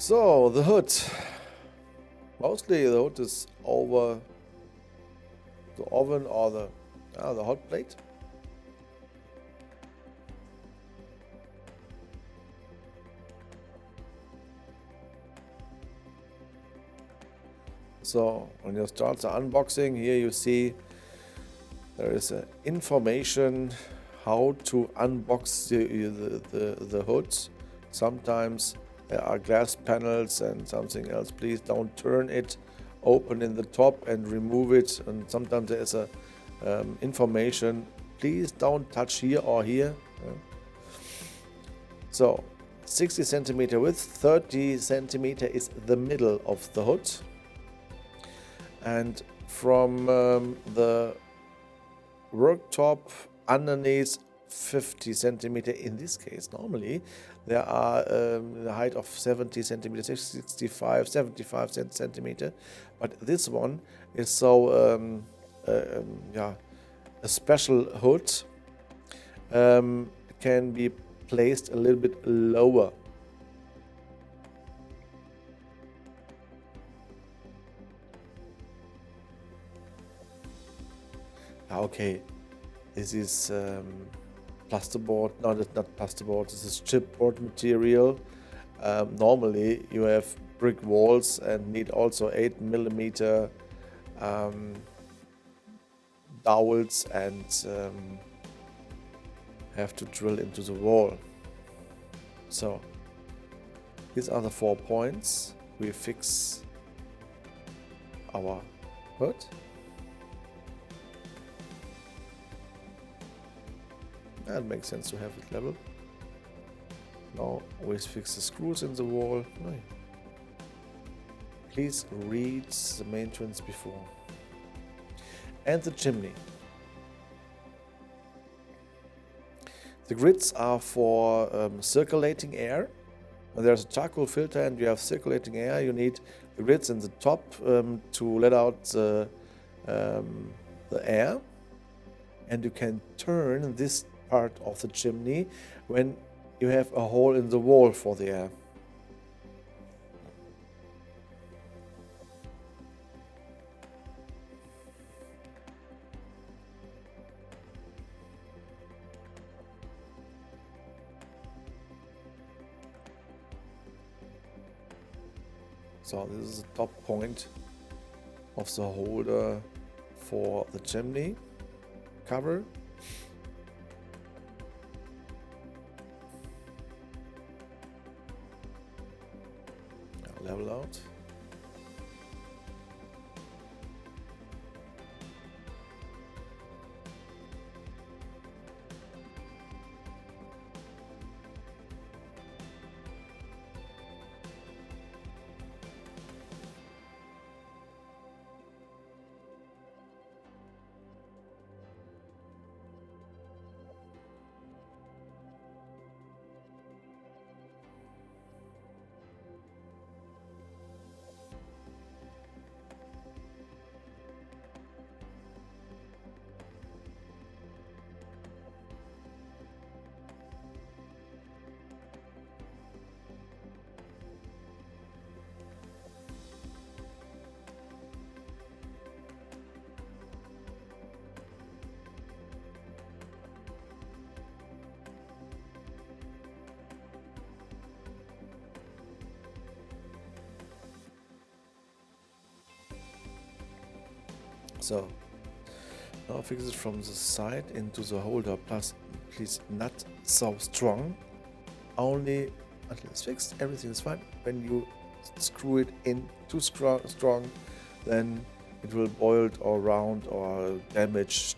So the hood. Mostly the hood is over the oven or the hot plate. So when you start the unboxing, here you see there is information how to unbox the hood. Sometimes there are glass panels and something else. Please don't turn it open in the top and remove it. And sometimes there is a information. Please don't touch here or here. So 60 centimeter width, 30 centimeter is the middle of the hood. And from the worktop underneath 50 centimeter in this case, normally there are the height of 70 centimeters, 65, 75 centimeter, but this one is so a special hood, can be placed a little bit lower. Okay, this is plasterboard. No, that's not plasterboard. This is chipboard material. Normally, you have brick walls and need also 8mm dowels and have to drill into the wall. So these are the 4 points. We fix our hood. That makes sense to have it level. Now always fix the screws in the wall. Please read the maintenance before. And the chimney. The grids are for circulating air. When there's a charcoal filter and you have circulating air, you need the grids in the top to let out the air. And you can turn this part of the chimney when you have a hole in the wall for the air. So this is the top point of the holder for the chimney cover. Level out. So now fix it from the side into the holder. Plus, please not so strong. Only until it's fixed, everything is fine. When you screw it in too strong, then it will boil or round or damaged.